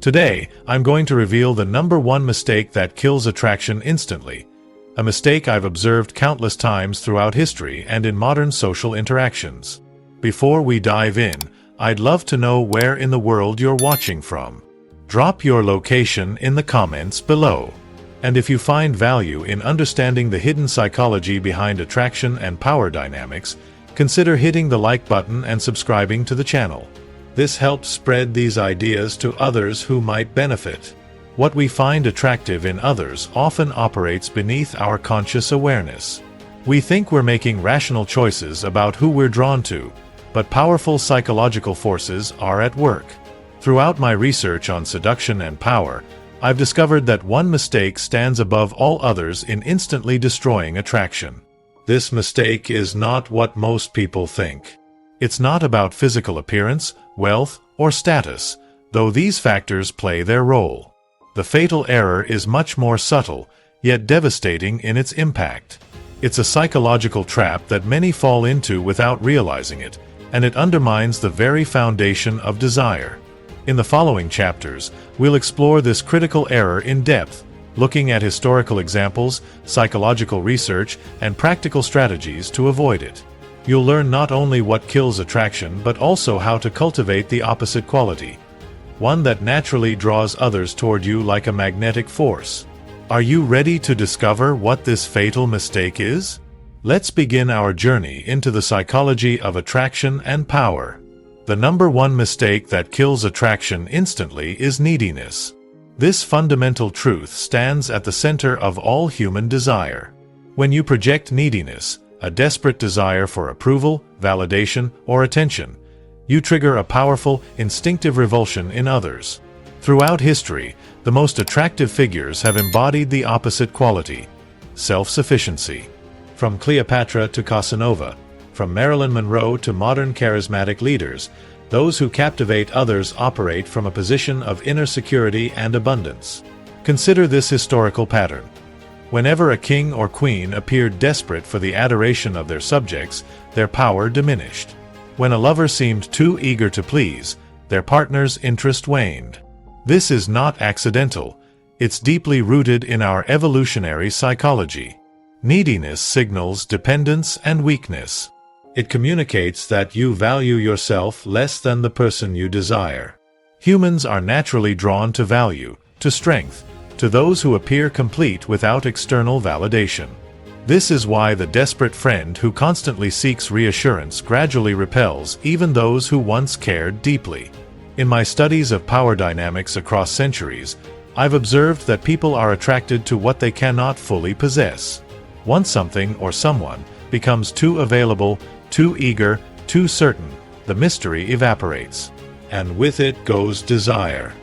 Today, I'm going to reveal the number one mistake that kills attraction instantly, a mistake I've observed countless times throughout history and in modern social interactions. Before we dive in, I'd love to know where in the world you're watching from. Drop your location in the comments below. And if you find value in understanding the hidden psychology behind attraction and power dynamics, consider hitting the like button and subscribing to the channel. This helps spread these ideas to others who might benefit. What we find attractive in others often operates beneath our conscious awareness. We think we're making rational choices about who we're drawn to, but powerful psychological forces are at work. Throughout my research on seduction and power, I've discovered that one mistake stands above all others in instantly destroying attraction. This mistake is not what most people think. It's not about physical appearance, wealth, or status, though these factors play their role. The fatal error is much more subtle, yet devastating in its impact. It's a psychological trap that many fall into without realizing it, and it undermines the very foundation of desire. In the following chapters, we'll explore this critical error in depth, looking at historical examples, psychological research, and practical strategies to avoid it. You'll learn not only what kills attraction but also how to cultivate the opposite quality, one that naturally draws others toward you like a magnetic force. Are you ready to discover what this fatal mistake is? Let's begin our journey into the psychology of attraction and power. The number one mistake that kills attraction instantly is neediness. This fundamental truth stands at the center of all human desire. When you project neediness, a desperate desire for approval, validation, or attention, you trigger a powerful, instinctive revulsion in others. Throughout history, the most attractive figures have embodied the opposite quality: self-sufficiency. From Cleopatra to Casanova, from Marilyn Monroe to modern charismatic leaders, those who captivate others operate from a position of inner security and abundance. Consider this historical pattern. Whenever a king or queen appeared desperate for the adoration of their subjects, their power diminished. When a lover seemed too eager to please, their partner's interest waned. This is not accidental. It's deeply rooted in our evolutionary psychology. Neediness signals dependence and weakness. It communicates that you value yourself less than the person you desire. Humans are naturally drawn to value, to strength, to those who appear complete without external validation. This is why the desperate friend who constantly seeks reassurance gradually repels even those who once cared deeply. In my studies of power dynamics across centuries, I've observed that people are attracted to what they cannot fully possess. Once something or someone becomes too available, too eager, too certain, the mystery evaporates. And with it goes desire.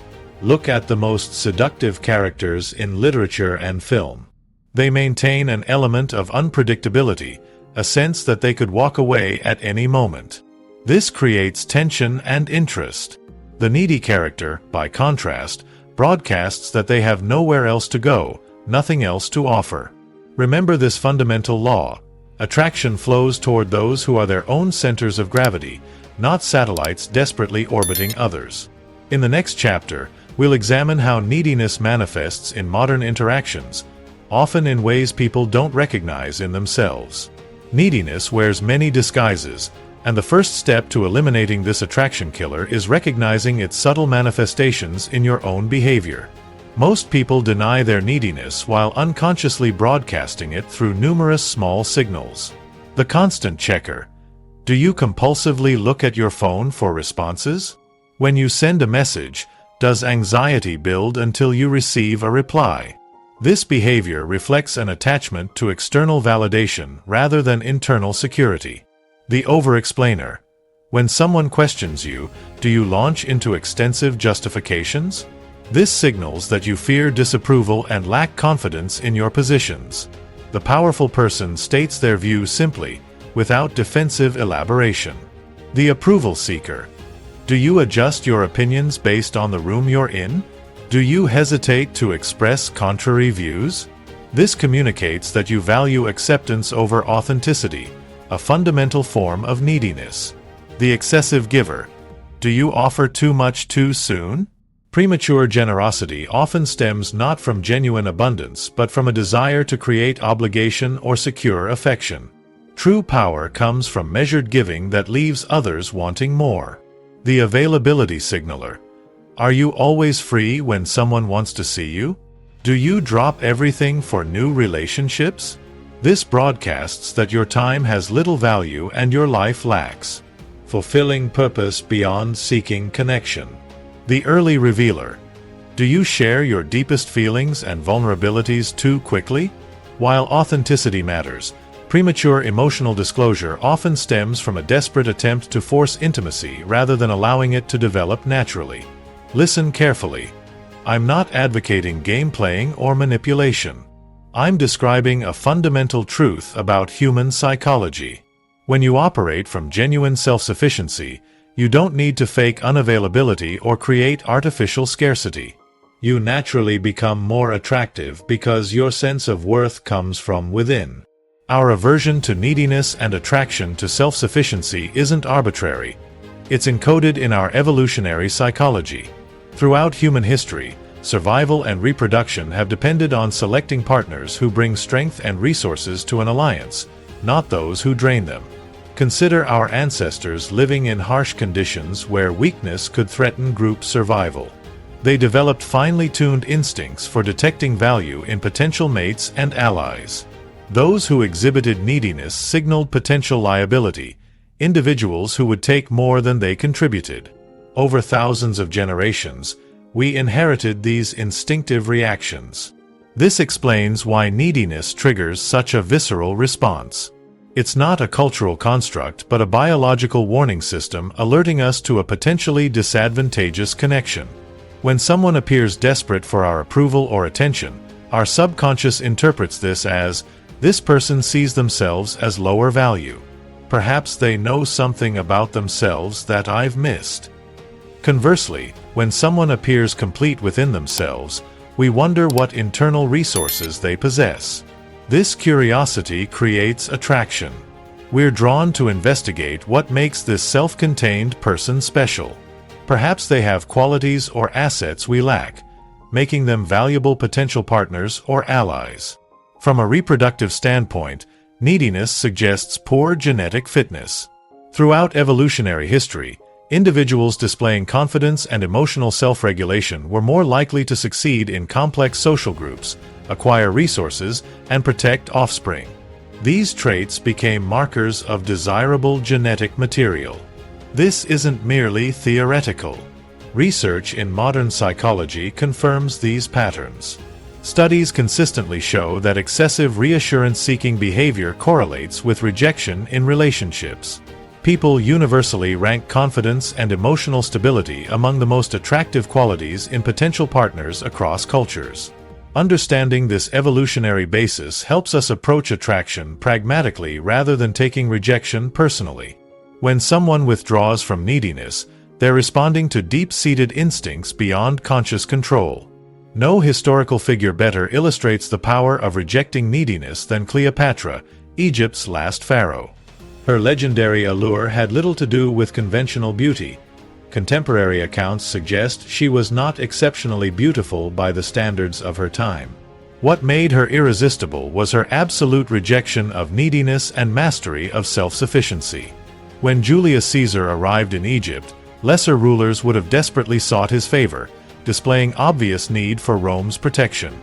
Look at the most seductive characters in literature and film. They maintain an element of unpredictability, a sense that they could walk away at any moment. This creates tension and interest. The needy character, by contrast, broadcasts that they have nowhere else to go, nothing else to offer. Remember this fundamental law: attraction flows toward those who are their own centers of gravity, not satellites desperately orbiting others. In the next chapter, we'll examine how neediness manifests in modern interactions, often in ways people don't recognize in themselves. Neediness wears many disguises, and the first step to eliminating this attraction killer is recognizing its subtle manifestations in your own behavior. Most people deny their neediness while unconsciously broadcasting it through numerous small signals. The constant checker. Do you compulsively look at your phone for responses? When you send a message, does anxiety build until you receive a reply? This behavior reflects an attachment to external validation rather than internal security. The over-explainer. When someone questions you, do you launch into extensive justifications? This signals that you fear disapproval and lack confidence in your positions. The powerful person states their view simply, without defensive elaboration. The approval seeker. Do you adjust your opinions based on the room you're in? Do you hesitate to express contrary views? This communicates that you value acceptance over authenticity, a fundamental form of neediness. The excessive giver. Do you offer too much too soon? Premature generosity often stems not from genuine abundance but from a desire to create obligation or secure affection. True power comes from measured giving that leaves others wanting more. The availability signaler. Are you always free when someone wants to see you? Do you drop everything for new relationships? This broadcasts that your time has little value and your life lacks fulfilling purpose beyond seeking connection. The early revealer. Do you share your deepest feelings and vulnerabilities too quickly? While authenticity matters, premature emotional disclosure often stems from a desperate attempt to force intimacy rather than allowing it to develop naturally. Listen carefully. I'm not advocating game playing or manipulation. I'm describing a fundamental truth about human psychology. When you operate from genuine self-sufficiency, you don't need to fake unavailability or create artificial scarcity. You naturally become more attractive because your sense of worth comes from within. Our aversion to neediness and attraction to self-sufficiency isn't arbitrary. It's encoded in our evolutionary psychology. Throughout human history, survival and reproduction have depended on selecting partners who bring strength and resources to an alliance, not those who drain them. Consider our ancestors living in harsh conditions where weakness could threaten group survival. They developed finely tuned instincts for detecting value in potential mates and allies. Those who exhibited neediness signaled potential liability, individuals who would take more than they contributed. Over thousands of generations, we inherited these instinctive reactions. This explains why neediness triggers such a visceral response. It's not a cultural construct but a biological warning system alerting us to a potentially disadvantageous connection. When someone appears desperate for our approval or attention, our subconscious interprets this as, this person sees themselves as lower value. Perhaps they know something about themselves that I've missed. Conversely, when someone appears complete within themselves, we wonder what internal resources they possess. This curiosity creates attraction. We're drawn to investigate what makes this self-contained person special. Perhaps they have qualities or assets we lack, making them valuable potential partners or allies. From a reproductive standpoint, neediness suggests poor genetic fitness. Throughout evolutionary history, individuals displaying confidence and emotional self-regulation were more likely to succeed in complex social groups, acquire resources, and protect offspring. These traits became markers of desirable genetic material. This isn't merely theoretical. Research in modern psychology confirms these patterns. Studies consistently show that excessive reassurance-seeking behavior correlates with rejection in relationships. People universally rank confidence and emotional stability among the most attractive qualities in potential partners across cultures. Understanding this evolutionary basis helps us approach attraction pragmatically rather than taking rejection personally. When someone withdraws from neediness, they're responding to deep-seated instincts beyond conscious control. No historical figure better illustrates the power of rejecting neediness than Cleopatra, Egypt's last pharaoh. Her legendary allure had little to do with conventional beauty. Contemporary accounts suggest she was not exceptionally beautiful by the standards of her time. What made her irresistible was her absolute rejection of neediness and mastery of self-sufficiency. When Julius Caesar arrived in Egypt, lesser rulers would have desperately sought his favor, displaying obvious need for Rome's protection.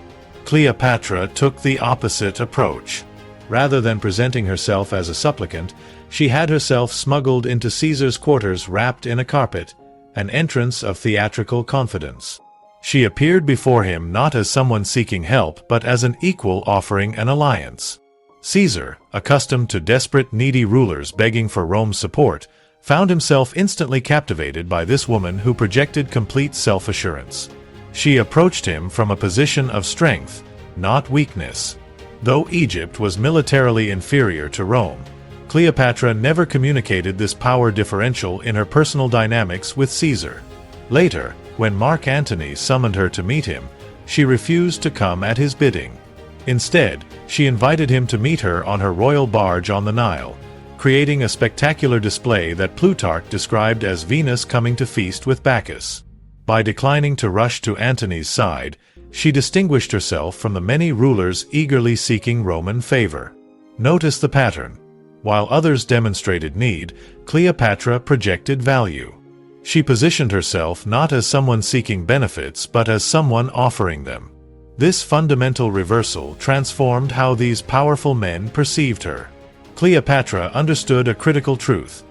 Cleopatra took the opposite approach. Rather than presenting herself as a supplicant, she had herself smuggled into Caesar's quarters wrapped in a carpet, an entrance of theatrical confidence. She appeared before him not as someone seeking help but as an equal offering an alliance. Caesar, accustomed to desperate, needy rulers begging for Rome's support, found himself instantly captivated by this woman who projected complete self-assurance. She approached him from a position of strength, not weakness. Though Egypt was militarily inferior to Rome, Cleopatra never communicated this power differential in her personal dynamics with Caesar. Later, when Mark Antony summoned her to meet him, she refused to come at his bidding. Instead, she invited him to meet her on her royal barge on the Nile, creating a spectacular display that Plutarch described as Venus coming to feast with Bacchus. By declining to rush to Antony's side, she distinguished herself from the many rulers eagerly seeking Roman favor. Notice the pattern. While others demonstrated need, Cleopatra projected value. She positioned herself not as someone seeking benefits but as someone offering them. This fundamental reversal transformed how these powerful men perceived her. Cleopatra understood a critical truth.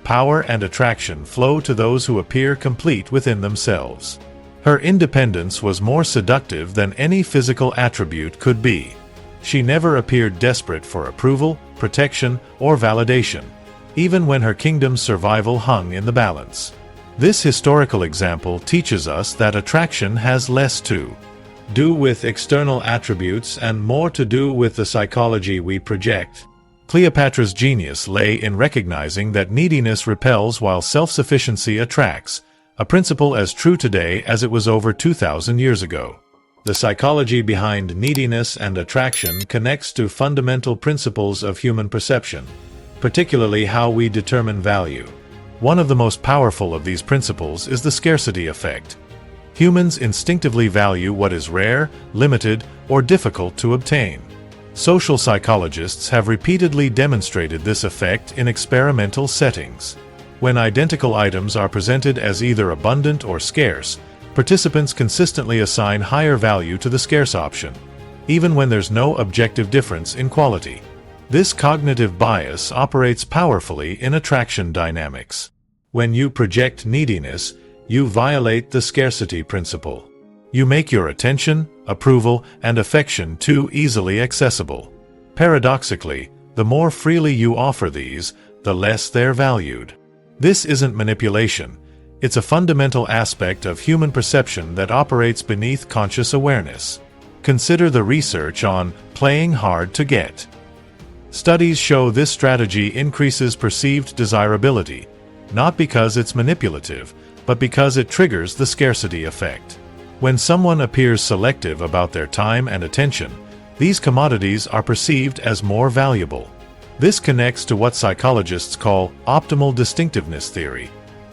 Power and attraction flow to those who appear complete within themselves. Her independence was more seductive than any physical attribute could be. She never appeared desperate for approval, protection, or validation, even when her kingdom's survival hung in the balance. This historical example teaches us that attraction has less to do with external attributes and more to do with the psychology we project. Cleopatra's genius lay in recognizing that neediness repels while self-sufficiency attracts, a principle as true today as it was over 2,000 years ago. The psychology behind neediness and attraction connects to fundamental principles of human perception, particularly how we determine value. One of the most powerful of these principles is the scarcity effect. Humans instinctively value what is rare, limited, or difficult to obtain. Social psychologists have repeatedly demonstrated this effect in experimental settings. When identical items are presented as either abundant or scarce, participants consistently assign higher value to the scarce option, even when there's no objective difference in quality. This cognitive bias operates powerfully in attraction dynamics. When you project neediness, you violate the scarcity principle. You make your attention, approval, and affection too easily accessible. Paradoxically, the more freely you offer these, the less they're valued. This isn't manipulation. It's a fundamental aspect of human perception that operates beneath conscious awareness. Consider the research on playing hard to get. Studies show this strategy increases perceived desirability, not because it's manipulative, but because it triggers the scarcity effect. When someone appears selective about their time and attention, these commodities are perceived as more valuable. This connects to what psychologists call optimal distinctiveness theory.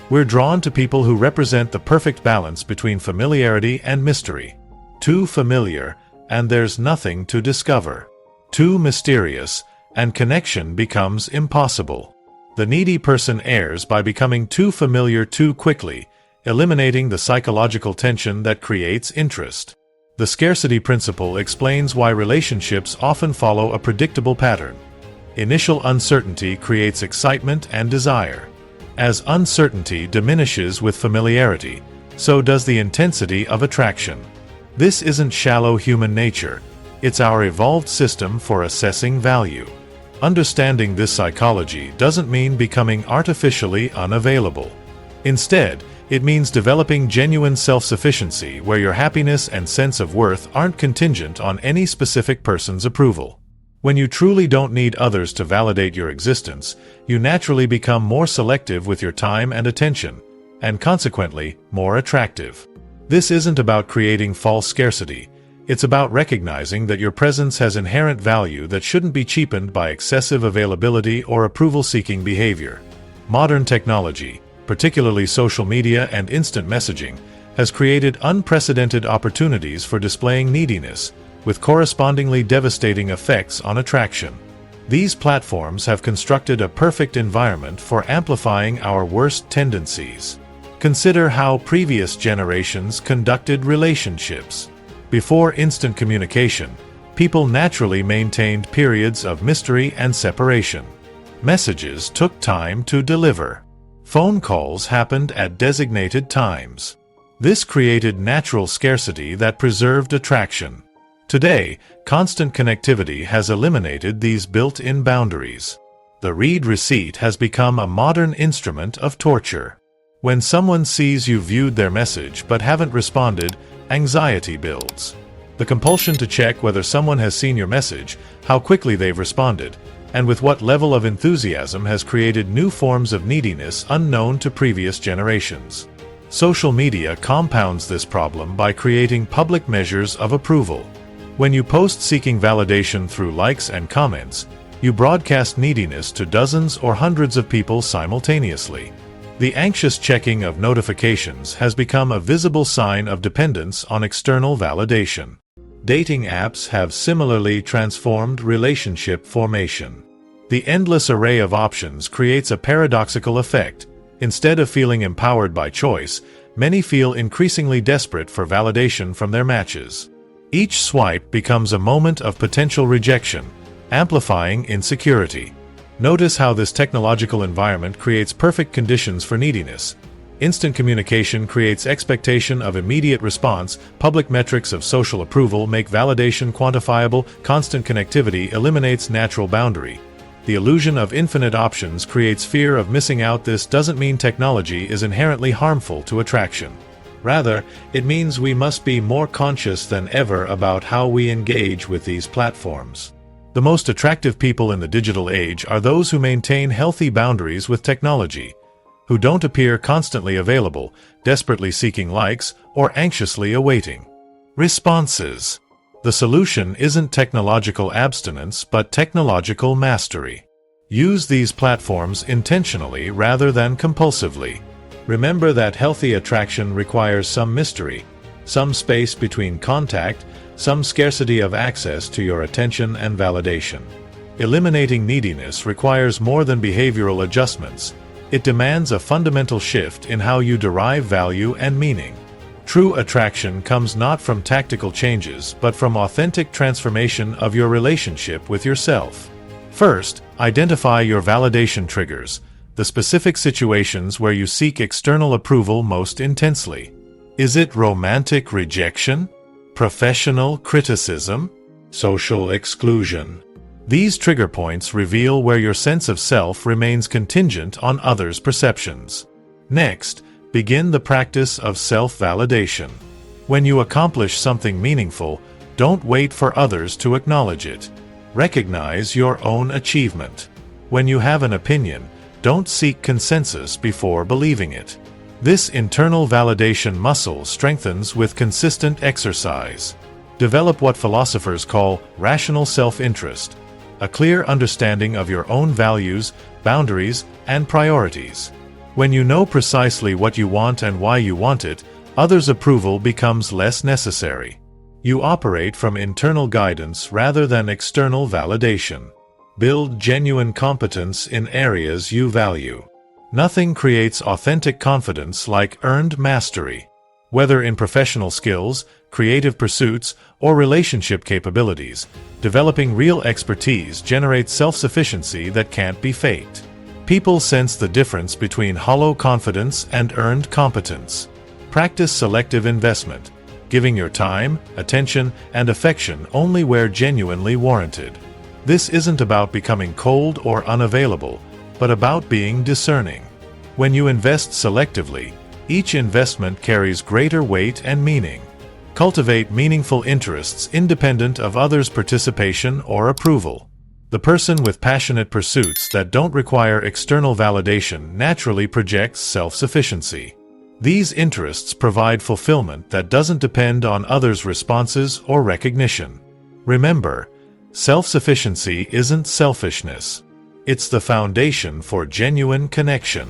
We're drawn to people who represent the perfect balance between familiarity and mystery. Too familiar, and there's nothing to discover. Too mysterious, and connection becomes impossible. The needy person errs by becoming too familiar too quickly, eliminating the psychological tension that creates interest. The scarcity principle explains why relationships often follow a predictable pattern. Initial uncertainty creates excitement and desire. As uncertainty diminishes with familiarity, so does the intensity of attraction. This isn't shallow human nature, it's our evolved system for assessing value. Understanding this psychology doesn't mean becoming artificially unavailable. Instead, it means developing genuine self-sufficiency where your happiness and sense of worth aren't contingent on any specific person's approval. When you truly don't need others to validate your existence, you naturally become more selective with your time and attention, and consequently, more attractive. This isn't about creating false scarcity. It's about recognizing that your presence has inherent value that shouldn't be cheapened by excessive availability or approval-seeking behavior. Modern technology, particularly social media and instant messaging, has created unprecedented opportunities for displaying neediness, with correspondingly devastating effects on attraction. These platforms have constructed a perfect environment for amplifying our worst tendencies. Consider how previous generations conducted relationships. Before instant communication, people naturally maintained periods of mystery and separation. Messages took time to deliver. Phone calls happened at designated times. This created natural scarcity that preserved attraction. Today, constant connectivity has eliminated these built-in boundaries. The read receipt has become a modern instrument of torture. When someone sees you viewed their message but haven't responded, anxiety builds. The compulsion to check whether someone has seen your message, how quickly they've responded, and with what level of enthusiasm has created new forms of neediness unknown to previous generations. Social media compounds this problem by creating public measures of approval. When you post seeking validation through likes and comments, you broadcast neediness to dozens or hundreds of people simultaneously. The anxious checking of notifications has become a visible sign of dependence on external validation. Dating apps have similarly transformed relationship formation. The endless array of options creates a paradoxical effect. Instead of feeling empowered by choice, many feel increasingly desperate for validation from their matches. Each swipe becomes a moment of potential rejection, amplifying insecurity. Notice how this technological environment creates perfect conditions for neediness. Instant communication creates expectation of immediate response, public metrics of social approval make validation quantifiable, constant connectivity eliminates natural boundary. The illusion of infinite options creates fear of missing out. This doesn't mean technology is inherently harmful to attraction. Rather, it means we must be more conscious than ever about how we engage with these platforms. The most attractive people in the digital age are those who maintain healthy boundaries with technology, who don't appear constantly available, desperately seeking likes, or anxiously awaiting responses. The solution isn't technological abstinence but technological mastery. Use these platforms intentionally rather than compulsively. Remember that healthy attraction requires some mystery, some space between contact, some scarcity of access to your attention and validation. Eliminating neediness requires more than behavioral adjustments. It demands a fundamental shift in how you derive value and meaning. True attraction comes not from tactical changes but from authentic transformation of your relationship with yourself. First, identify your validation triggers, the specific situations where you seek external approval most intensely. Is it romantic rejection? Professional criticism? Social exclusion? These trigger points reveal where your sense of self remains contingent on others' perceptions. Next, begin the practice of self-validation. When you accomplish something meaningful, don't wait for others to acknowledge it. Recognize your own achievement. When you have an opinion, don't seek consensus before believing it. This internal validation muscle strengthens with consistent exercise. Develop what philosophers call rational self-interest, a clear understanding of your own values, boundaries, and priorities. When you know precisely what you want and why you want it, others' approval becomes less necessary. You operate from internal guidance rather than external validation. Build genuine competence in areas you value. Nothing creates authentic confidence like earned mastery. Whether in professional skills, creative pursuits, or relationship capabilities, developing real expertise generates self-sufficiency that can't be faked. People sense the difference between hollow confidence and earned competence. Practice selective investment, giving your time, attention, and affection only where genuinely warranted. This isn't about becoming cold or unavailable, but about being discerning. When you invest selectively, each investment carries greater weight and meaning. Cultivate meaningful interests independent of others' participation or approval. The person with passionate pursuits that don't require external validation naturally projects self-sufficiency. These interests provide fulfillment that doesn't depend on others' responses or recognition. Remember, self-sufficiency isn't selfishness. It's the foundation for genuine connection.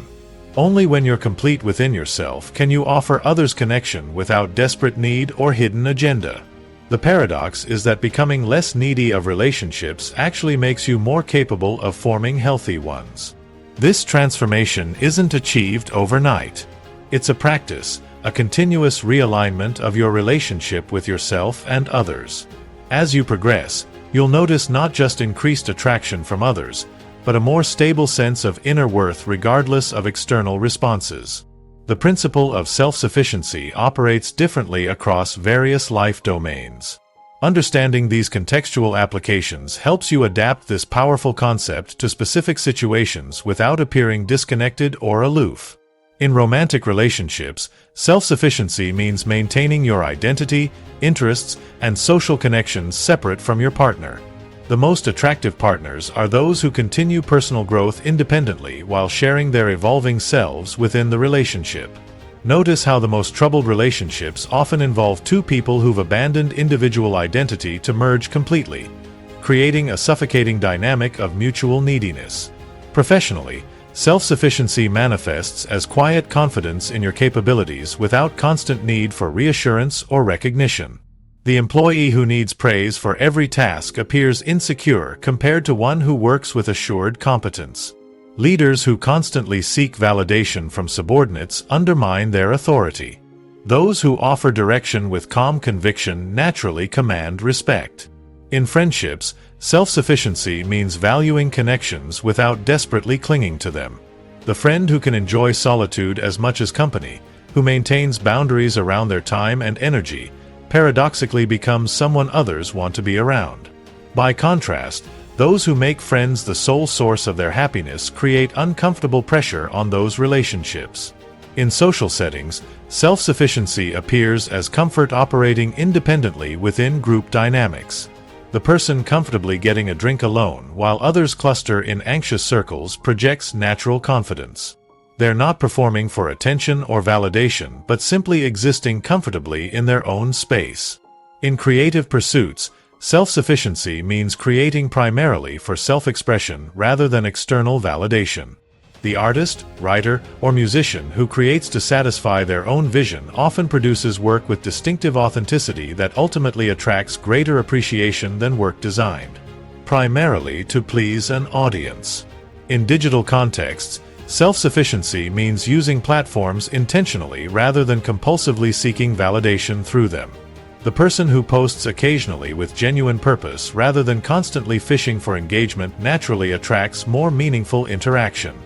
Only when you're complete within yourself can you offer others connection without desperate need or hidden agenda. The paradox is that becoming less needy of relationships actually makes you more capable of forming healthy ones. This transformation isn't achieved overnight. It's a practice, a continuous realignment of your relationship with yourself and others. As you progress, you'll notice not just increased attraction from others, but a more stable sense of inner worth regardless of external responses. The principle of self-sufficiency operates differently across various life domains. Understanding these contextual applications helps you adapt this powerful concept to specific situations without appearing disconnected or aloof. In romantic relationships, self-sufficiency means maintaining your identity, interests, and social connections separate from your partner. The most attractive partners are those who continue personal growth independently while sharing their evolving selves within the relationship. Notice how the most troubled relationships often involve two people who've abandoned individual identity to merge completely, creating a suffocating dynamic of mutual neediness. Professionally, Self-sufficiency manifests as quiet confidence in your capabilities without constant need for reassurance or recognition. The employee who needs praise for every task appears insecure compared to one who works with assured competence. Leaders who constantly seek validation from subordinates undermine their authority. Those who offer direction with calm conviction naturally command respect. In friendships, self-sufficiency means valuing connections without desperately clinging to them. The friend who can enjoy solitude as much as company, who maintains boundaries around their time and energy, paradoxically becomes someone others want to be around. By contrast, those who make friends the sole source of their happiness create uncomfortable pressure on those relationships. In social settings, self-sufficiency appears as comfort operating independently within group dynamics. The person comfortably getting a drink alone while others cluster in anxious circles projects natural confidence. They're not performing for attention or validation but simply existing comfortably in their own space. In creative pursuits, self-sufficiency means creating primarily for self-expression rather than external validation. The artist, writer, or musician who creates to satisfy their own vision often produces work with distinctive authenticity that ultimately attracts greater appreciation than work designed primarily to please an audience. In digital contexts, self-sufficiency means using platforms intentionally rather than compulsively seeking validation through them. The person who posts occasionally with genuine purpose rather than constantly fishing for engagement naturally attracts more meaningful interaction.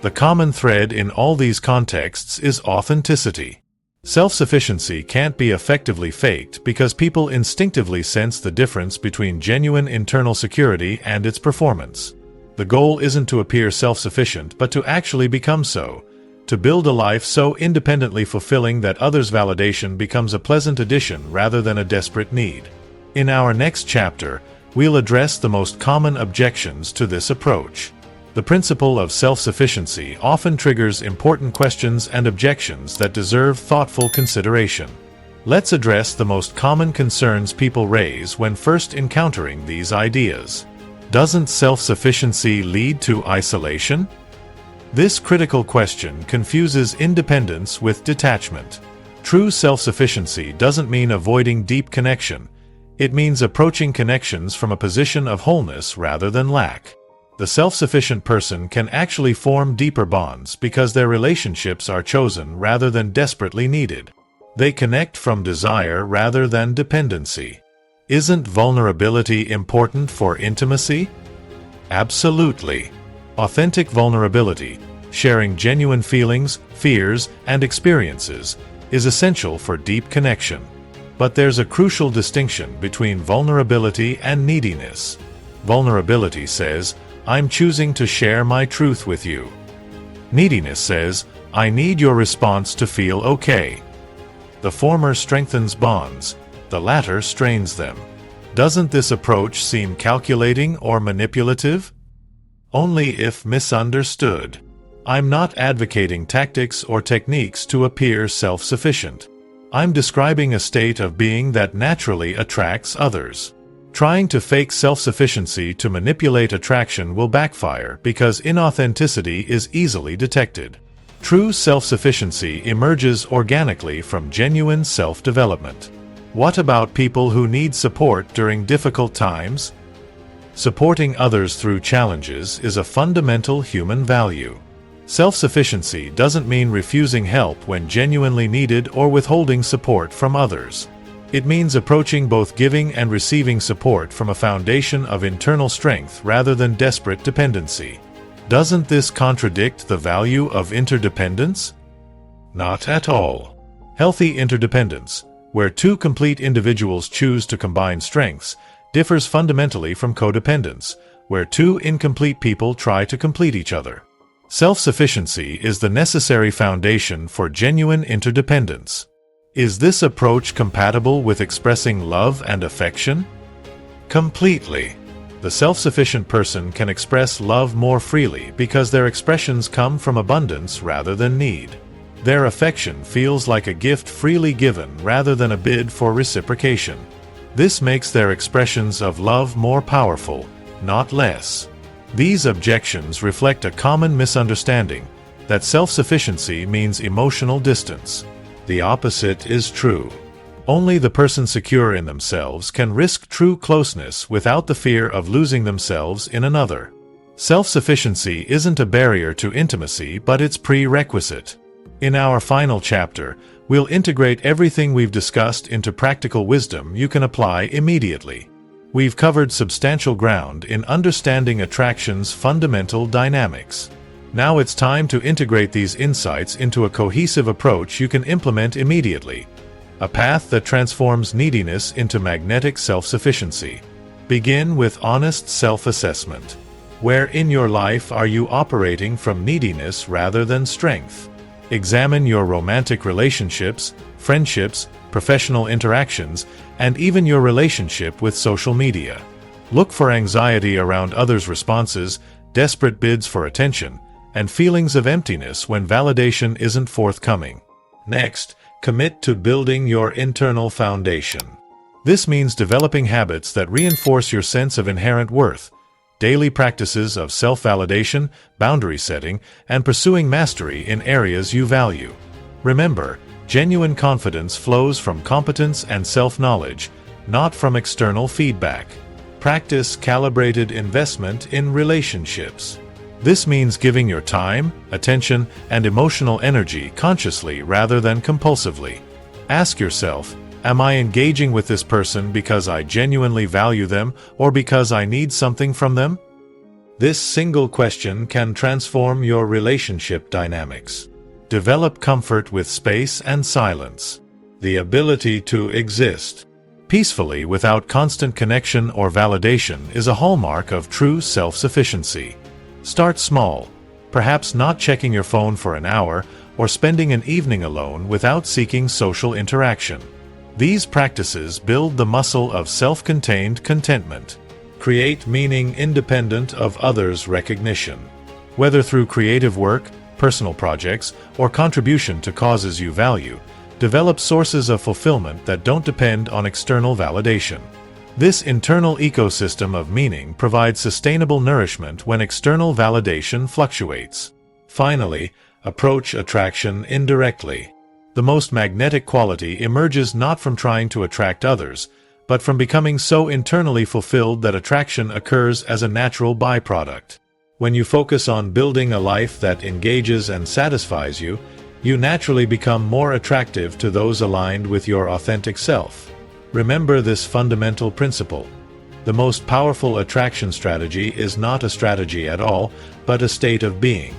The common thread in all these contexts is authenticity. Self-sufficiency can't be effectively faked because people instinctively sense the difference between genuine internal security and its performance. The goal isn't to appear self-sufficient but to actually become so, to build a life so independently fulfilling that others' validation becomes a pleasant addition rather than a desperate need. In our next chapter, we'll address the most common objections to this approach. The principle of self-sufficiency often triggers important questions and objections that deserve thoughtful consideration. Let's address the most common concerns people raise when first encountering these ideas. Doesn't self-sufficiency lead to isolation? This critical question confuses independence with detachment. True self-sufficiency doesn't mean avoiding deep connection. It means approaching connections from a position of wholeness rather than lack. The self-sufficient person can actually form deeper bonds because their relationships are chosen rather than desperately needed. They connect from desire rather than dependency. Isn't vulnerability important for intimacy? Absolutely. Authentic vulnerability, sharing genuine feelings, fears, and experiences, is essential for deep connection. But there's a crucial distinction between vulnerability and neediness. Vulnerability says, I'm choosing to share my truth with you. Neediness says, I need your response to feel okay. The former strengthens bonds, the latter strains them. Doesn't this approach seem calculating or manipulative? Only if misunderstood. I'm not advocating tactics or techniques to appear self-sufficient. I'm describing a state of being that naturally attracts others. Trying to fake self-sufficiency to manipulate attraction will backfire because inauthenticity is easily detected. True self-sufficiency emerges organically from genuine self-development. What about people who need support during difficult times? Supporting others through challenges is a fundamental human value. Self-sufficiency doesn't mean refusing help when genuinely needed or withholding support from others. It means approaching both giving and receiving support from a foundation of internal strength rather than desperate dependency. Doesn't this contradict the value of interdependence? Not at all. Healthy interdependence, where two complete individuals choose to combine strengths, differs fundamentally from codependence, where two incomplete people try to complete each other. Self-sufficiency is the necessary foundation for genuine interdependence. Is this approach compatible with expressing love and affection? Completely. The self-sufficient person can express love more freely because their expressions come from abundance rather than need. Their affection feels like a gift freely given rather than a bid for reciprocation. This makes their expressions of love more powerful, not less. These objections reflect a common misunderstanding that self-sufficiency means emotional distance. The opposite is true. Only the person secure in themselves can risk true closeness without the fear of losing themselves in another. Self-sufficiency isn't a barrier to intimacy, but its prerequisite. In our final chapter, we'll integrate everything we've discussed into practical wisdom you can apply immediately. We've covered substantial ground in understanding attraction's fundamental dynamics. Now it's time to integrate these insights into a cohesive approach you can implement immediately. A path that transforms neediness into magnetic self-sufficiency. Begin with honest self-assessment. Where in your life are you operating from neediness rather than strength? Examine your romantic relationships, friendships, professional interactions, and even your relationship with social media. Look for anxiety around others' responses, desperate bids for attention, and feelings of emptiness when validation isn't forthcoming. Next, commit to building your internal foundation. This means developing habits that reinforce your sense of inherent worth, daily practices of self-validation, boundary setting, and pursuing mastery in areas you value. Remember, genuine confidence flows from competence and self-knowledge, not from external feedback. Practice calibrated investment in relationships. This means giving your time, attention, and emotional energy consciously rather than compulsively. Ask yourself, am I engaging with this person because I genuinely value them or because I need something from them? This single question can transform your relationship dynamics. Develop comfort with space and silence. The ability to exist peacefully without constant connection or validation is a hallmark of true self-sufficiency. Start small, perhaps not checking your phone for an hour or spending an evening alone without seeking social interaction. These practices build the muscle of self-contained contentment. Create meaning independent of others' recognition. Whether through creative work, personal projects, or contribution to causes you value, develop sources of fulfillment that don't depend on external validation. This internal ecosystem of meaning provides sustainable nourishment when external validation fluctuates. Finally, approach attraction indirectly. The most magnetic quality emerges not from trying to attract others, but from becoming so internally fulfilled that attraction occurs as a natural byproduct. When you focus on building a life that engages and satisfies you, you naturally become more attractive to those aligned with your authentic self. Remember this fundamental principle. The most powerful attraction strategy is not a strategy at all, but a state of being.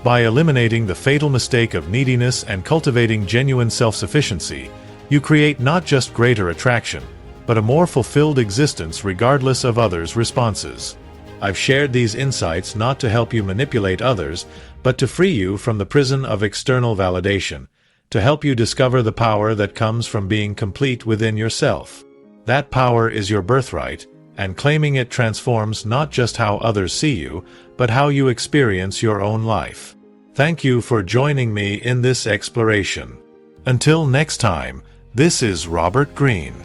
By eliminating the fatal mistake of neediness and cultivating genuine self-sufficiency, you create not just greater attraction, but a more fulfilled existence regardless of others' responses. I've shared these insights not to help you manipulate others, but to free you from the prison of external validation, to help you discover the power that comes from being complete within yourself. That power is your birthright, and claiming it transforms not just how others see you, but how you experience your own life. Thank you for joining me in this exploration. Until next time, this is Robert Greene.